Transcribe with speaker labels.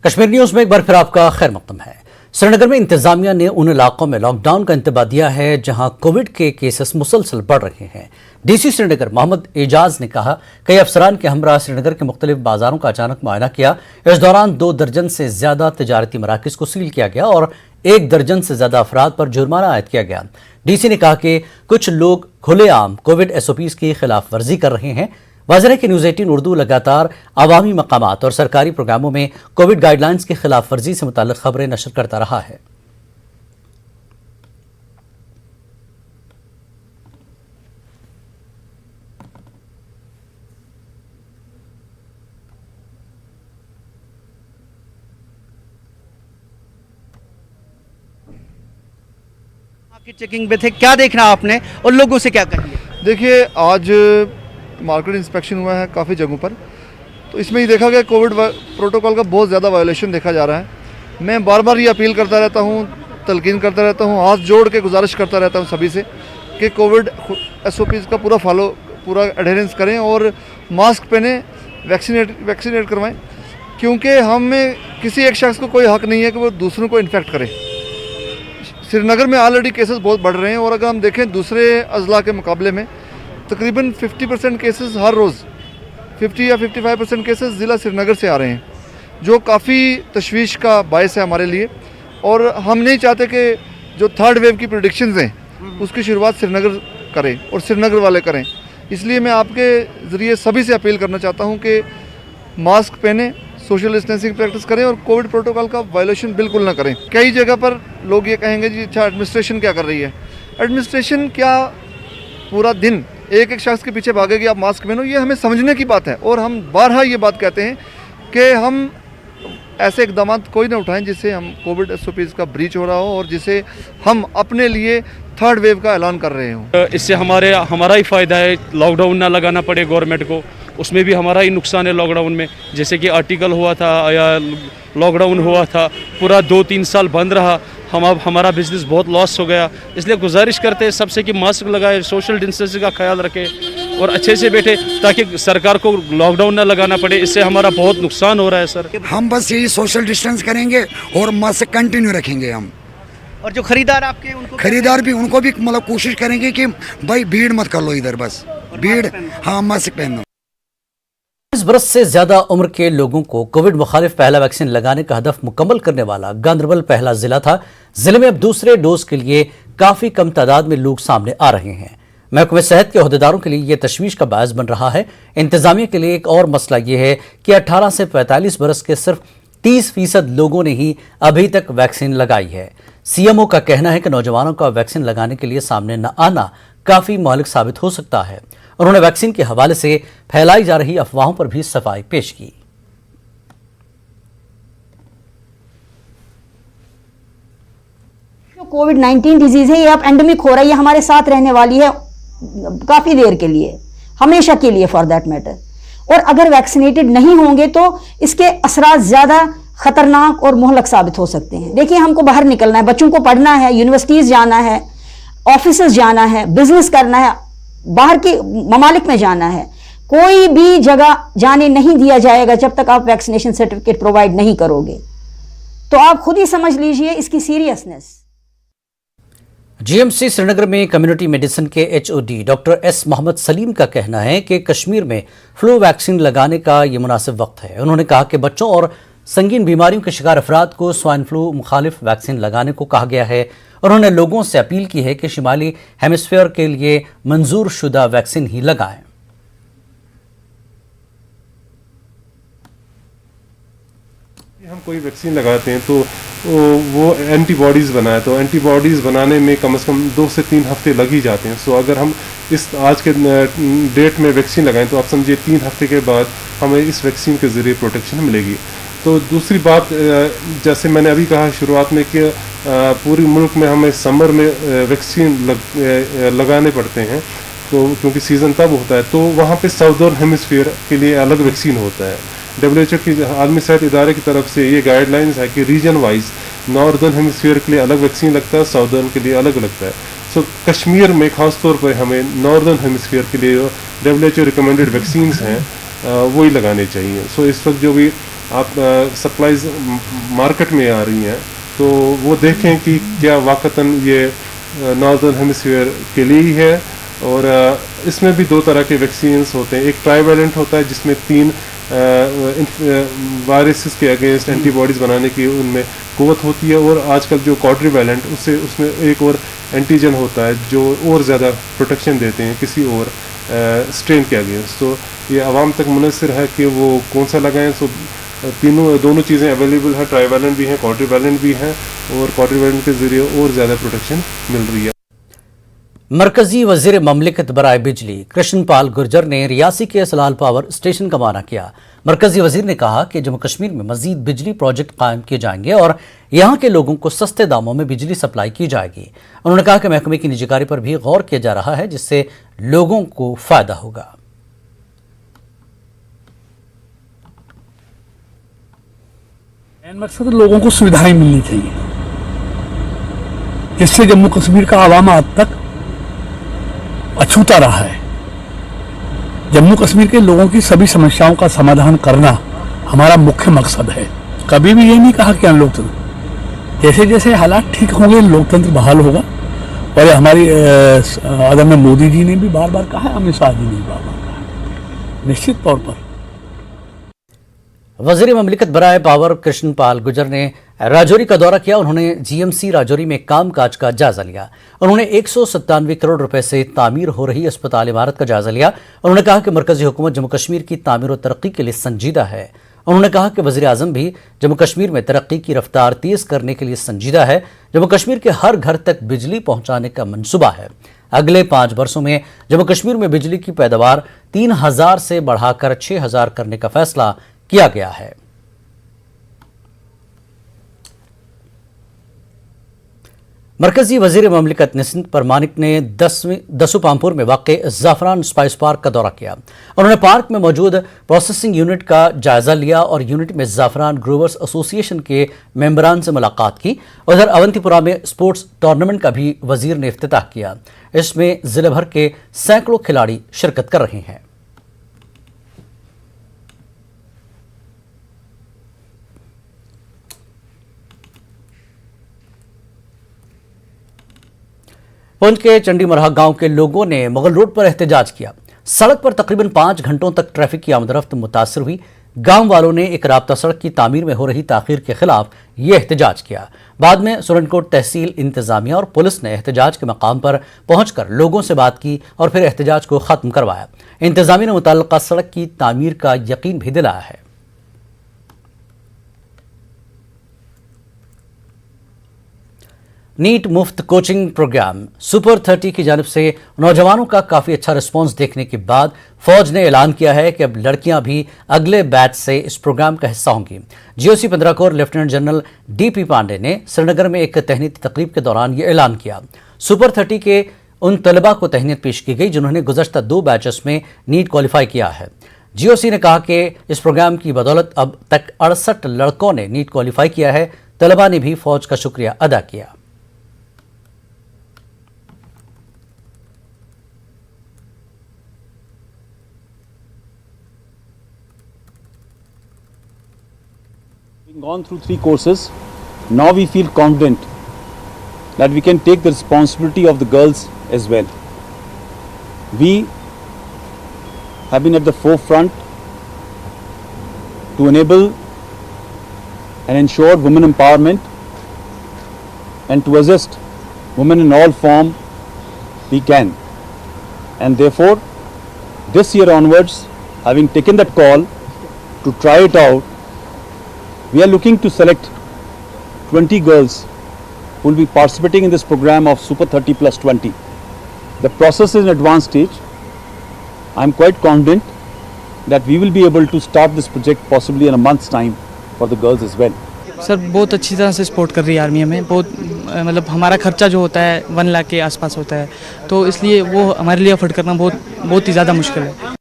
Speaker 1: Kashmir news में एक बार फिर आपका खैर मकदम है। श्रीनगर में इंतजामिया ने उन इलाकों में लॉकडाउन का इंतबाह दिया है जहां कोविड के केसेस मुसलसल बढ़ रहे हैं। डीसी श्रीनगर मोहम्मद एजाज ने कहा, कई अफसरान के हमरा श्रीनगर के मुख्तलिफ बाजारों का अचानक मुआयना किया। इस दौरान 2 दर्जन से ज्यादा तजारती मराकज को सील किया गया और 1 दर्जन से ज्यादा अफराद पर जुर्माना आयद किया गया। डीसी ने कहा कि कुछ लोग खुलेआम कोविड SOPs की खिलाफ वर्जी कर रहे हैं। वाज़ेह है कि न्यूज़ 18 उर्दू लगातार अवामी मकामात और सरकारी प्रोग्रामों में कोविड गाइडलाइंस की खिलाफ वर्जी से मुताल्लिक खबरें नशर करता रहा है।
Speaker 2: आपकी चेकिंग पे थे, क्या देखना आपने और लोगों से क्या कहेंगे?
Speaker 3: देखिए, आज मार्केट इंस्पेक्शन हुआ है काफ़ी जगहों पर, तो इसमें ये देखा गया कोविड प्रोटोकॉल का बहुत ज़्यादा वायोलेशन देखा जा रहा है। मैं बार बार ये अपील करता रहता हूँ, तलकीन करता रहता हूँ, हाथ जोड़ के गुजारिश करता रहता हूँ सभी से कि कोविड SOPs का पूरा एडहेरेंस करें और मास्क पहने, वैक्सीनेट करवाएं, क्योंकि हमें किसी एक शख्स को कोई हक नहीं है कि वो दूसरों को इन्फेक्ट करे। श्रीनगर में ऑलरेडी केसेस बहुत बढ़ रहे हैं और अगर हम देखें दूसरे अजला के मुकाबले में तकरीबन 50% केसेस हर रोज़ 50 या 55% केसेस ज़िला श्रीनगर से आ रहे हैं, जो काफ़ी तशवीश का बायस है हमारे लिए। और हम नहीं चाहते कि जो 3rd वेव की प्रेडिक्शंस हैं उसकी शुरुआत श्रीनगर करें और श्रीनगर वाले करें। इसलिए मैं आपके ज़रिए सभी से अपील करना चाहता हूँ कि मास्क पहने, सोशल डिस्टेंसिंग प्रैक्टिस करें और कोविड प्रोटोकॉल का वायलेशन बिल्कुल ना करें। कई जगह पर लोग ये कहेंगे जी अच्छा एडमिनिस्ट्रेशन क्या कर रही है। एडमिनिस्ट्रेशन क्या पूरा दिन एक शख्स के पीछे भागेगी आप मास्क पहनो, ये हमें समझने की बात है। और हम बारहा ये बात कहते हैं कि हम ऐसे इकदाम कोई ना उठाएं जिससे हम कोविड SOPs का ब्रीच हो रहा हो और जिसे हम अपने लिए 3rd वेव का ऐलान कर रहे हों।
Speaker 4: इससे हमारा ही फ़ायदा है, लॉकडाउन ना लगाना पड़े गवर्नमेंट को, उसमें भी हमारा ही नुकसान है लॉकडाउन में। जैसे कि आर्टिकल हुआ था या लॉकडाउन हुआ था, पूरा 2-3 साल बंद रहा, हमारा बिजनेस बहुत लॉस हो गया। इसलिए गुजारिश करते हैं सबसे कि मास्क लगाए, सोशल डिस्टेंसिंग का ख्याल रखें और अच्छे से बैठे ताकि सरकार को लॉकडाउन ना लगाना पड़े। इससे हमारा बहुत नुकसान हो रहा है सर।
Speaker 5: हम बस यही सोशल डिस्टेंस करेंगे और मास्क कंटिन्यू रखेंगे हम।
Speaker 2: और जो खरीदार आपके
Speaker 5: उनको भी मतलब कोशिश करेंगे कि भाई भीड़ मत कर लो इधर, बस भीड़ हाँ मास्क पहनो।
Speaker 1: 20 बरस से ज्यादा उम्र के लोगों को कोविड मुखालिफ पहला वैक्सीन लगाने का हदफ मुकम्मल करने वाला गांधरबल पहला जिला था। जिले में अब दूसरे डोज के लिए काफी कम तादाद में लोग सामने आ रहे हैं। महकमे सेहत के अहदेदारों के लिए यह तशवीश का बायस बन रहा है। इंतजामिया के लिए एक और मसला यह है कि 18 से 45 बरस के सिर्फ 30% लोगों ने ही अभी तक वैक्सीन लगाई है। CMO का कहना है कि नौजवानों का वैक्सीन लगाने के लिए सामने न आना काफी मौलिक साबित हो सकता है। उन्होंने वैक्सीन के हवाले से फैलाई जा रही अफवाहों पर भी सफाई पेश की।
Speaker 6: जो कोविड-19 डिजीज है ये अब एंडेमिक हो रहा है, ये हमारे साथ रहने वाली है काफी देर के लिए, हमेशा के लिए फॉर दैट मैटर। और अगर वैक्सीनेटेड नहीं होंगे तो इसके असरात ज्यादा खतरनाक और मोहलक साबित हो सकते हैं। देखिए, हमको बाहर निकलना है, बच्चों को पढ़ना है, यूनिवर्सिटीज जाना है, ऑफिसेज जाना है, बिजनेस करना है, बाहर के ममालिक में जाना है। कोई भी जगह जाने नहीं दिया जाएगा जब तक आप वैक्सीनेशन सर्टिफिकेट प्रोवाइड नहीं करोगे। तो आप खुद ही समझ लीजिए इसकी सीरियसनेस।
Speaker 1: GMC श्रीनगर में कम्युनिटी मेडिसिन के HOD doctor S Mohammad Saleem का कहना है कि कश्मीर में फ्लू वैक्सीन लगाने का ये मुनासिब वक्त है। उन्होंने कहा कि बच्चों और संगीन बीमारियों के शिकार अफराद को स्वाइन फ्लू मुखालिफ वैक्सीन लगाने को कहा गया है। उन्होंने लोगों से अपील की है कि शिमाली हेमिस्फीयर के लिए मंजूर शुदा वैक्सीन ही लगाएं।
Speaker 7: हम कोई वैक्सीन लगाते हैं तो वो एंटीबॉडीज़ बनाए, तो एंटीबॉडीज़ बनाने में कम से कम 2 से 3 हफ्ते लग ही जाते हैं। सो अगर हम इस आज के डेट में वैक्सीन लगाएं तो आप समझिए 3 हफ्ते के बाद हमें इस वैक्सीन के ज़रिए प्रोटेक्शन मिलेगी। तो दूसरी बात, जैसे मैंने अभी कहा शुरुआत में कि पूरी मुल्क में हमें समर में वैक्सीन लगाने पड़ते हैं, तो क्योंकि सीज़न तब होता है, तो वहाँ पे साउदर्न हेमिस्फीयर के लिए अलग वैक्सीन होता है। WHO की आलमी सेहत इदारे की तरफ से ये गाइडलाइंस है कि रीजन वाइज नॉर्दर्न हेमिस्फीयर के लिए अलग वैक्सीन लगता है, साउदर्न के लिए अलग लगता है। सो कश्मीर में ख़ास तौर पर हमें नॉर्दर्न हेमिस्फीयर के लिए WHO रिकमेंडेड वैक्सीन्स हैं वही लगाने चाहिए। सो इस वक्त जो भी आप सप्लाईज मार्केट में आ रही हैं, तो वो देखें कि क्या वाकतन ये नॉर्दर्न हेमिस्फीयर के लिए ही है। और इसमें भी दो तरह के वैक्सीन्स होते हैं, एक ट्राइवैलेंट होता है जिसमें 3 वायरसेस के अगेंस्ट एंटीबॉडीज़ बनाने की उनमें क़ुव्वत होती है, और आजकल जो क्वाड्रीवैलेंट उसमें एक और एंटीजन होता है जो और ज़्यादा प्रोटेक्शन देते हैं किसी और स्ट्रेन के अगेंस्ट। तो ये आवाम तक मुनसर है कि वो कौन सा लगाएं। सो दोनों चीज़ें अवेलेबल हैं, ट्राइवैलेंट भी हैं, क्वाड्रीवैलेंट भी हैं, और क्वाड्रीवैलेंट के ज़रिए और ज़्यादा प्रोटेक्शन मिल रही है।
Speaker 1: मरकजी वजीर ममलिकत बराए बिजली कृष्णपाल गुर्जर ने रियासी के सलाल पावर स्टेशन का रवाना किया। मरकजी वजीर ने कहा कि जम्मू कश्मीर में मजीद बिजली प्रोजेक्ट कायम किए जाएंगे और यहाँ के लोगों को सस्ते दामों में बिजली सप्लाई की जाएगी। उन्होंने कहा कि महकमे की निजीकारी पर भी गौर किया जा रहा है जिससे लोगों को फायदा होगा।
Speaker 8: मकसद लोगों को सुविधाएं मिलनी चाहिए, जिससे जम्मू कश्मीर का आवाम आज तक अछूता रहा है। जम्मू कश्मीर के लोगों की सभी समस्याओं का समाधान करना हमारा मुख्य मकसद है। कभी भी ये नहीं कहा कि हम लोकतंत्र, जैसे जैसे हालात ठीक होंगे लोकतंत्र बहाल होगा। और ये हमारी आदरणीय मोदी जी ने भी बार बार कहा है, अमित शाह जी ने भी बार बार कहा, निश्चित तौर पर।
Speaker 1: वजीर ममलिकत बराए पावर कृष्णपाल गुर्जर ने राजौरी का दौरा किया। उन्होंने जीएमसी राजौरी में कामकाज का जायजा लिया। उन्होंने 197 करोड़ रुपए से तामीर हो रही अस्पताल इमारत का जायजा लिया। उन्होंने कहा कि मरकजी हुकूमत जम्मू कश्मीर की तामीर और तरक्की के लिए संजीदा है। उन्होंने कहा कि वजीर आजम भी जम्मू कश्मीर में तरक्की की रफ्तार तेज करने के लिए संजीदा है। जम्मू कश्मीर के हर घर तक बिजली पहुंचाने का मंसूबा है। अगले 5 वर्षों में जम्मू कश्मीर में बिजली की पैदावार 3000 से बढ़ाकर 6000 करने का फैसला किया गया है। मरकजी वजीर ममलिकत निसिंत परमानिक ने दसुपामपुर में वाक़ ज़ाफ़रान स्पाइस पार्क का दौरा किया। उन्होंने पार्क में मौजूद प्रोसेसिंग यूनिट का जायजा लिया और यूनिट में ज़ाफ़रान ग्रोवर्स एसोसिएशन के मेंबरान से मुलाकात की। उधर अवंतीपुरा में स्पोर्ट्स टूर्नामेंट का भी वजीर ने इफ्तिताह किया। इसमें जिले भर के सैकड़ों खिलाड़ी शिरकत कर रहे हैं। पुंछ के चंडी मरहा गांव के लोगों ने मुगल रोड पर एहतजाज किया। सड़क पर तकरीबन 5 घंटों तक ट्रैफिक की आमदरफ्त मुतासर हुई। गांव वालों ने एक राब्ता सड़क की तामीर में हो रही ताखीर के खिलाफ ये एहतजाज किया। बाद में सुरनकोट तहसील इंतजामिया और पुलिस ने एहतजाज के मकाम पर पहुंचकर लोगों से बात की और फिर एहतजाज को खत्म करवाया। इंतजामिया ने मुतल्लिका सड़क की तामीर का यकीन भी दिलाया है। नीट मुफ्त कोचिंग प्रोग्राम सुपर 30 की जानिब से नौजवानों का काफ़ी अच्छा रिस्पांस देखने के बाद फौज ने ऐलान किया है कि अब लड़कियां भी अगले बैच से इस प्रोग्राम का हिस्सा होंगी। GOC 15 corps lieutenant general DP Pandey ने श्रीनगर में एक तहनीती तकरीब के दौरान ये ऐलान किया। सुपर 30 के उन तलबा को तहनीत पेश की गई जिन्होंने गुज़श्ता 2 बैचेस में नीट क्वालिफाई किया है। जीओसी ने कहा कि इस प्रोग्राम की बदौलत अब तक 68 लड़कों ने नीट क्वालिफाई किया है। तलबा ने भी फौज का शुक्रिया अदा किया।
Speaker 9: Gone through 3 courses, now we feel confident that we can take the responsibility of the girls as well. We have been at the forefront to enable and ensure women empowerment and to assist women in all form we can. And therefore, this year onwards, having taken that call to try it out, we are looking to select 20 girls who will be participating in this program of Super 30 plus 20. The process is in advanced stage. I am quite confident that we will be able to start this project possibly in a month's time for the girls as well.
Speaker 10: Sir बहुत अच्छी तरह से support कर रही है army हमें। बहुत मतलब हमारा खर्चा जो होता है 1 लाख के आसपास होता है, तो इसलिए वो हमारे लिए अफोर्ड करना बहुत ही ज़्यादा मुश्किल है।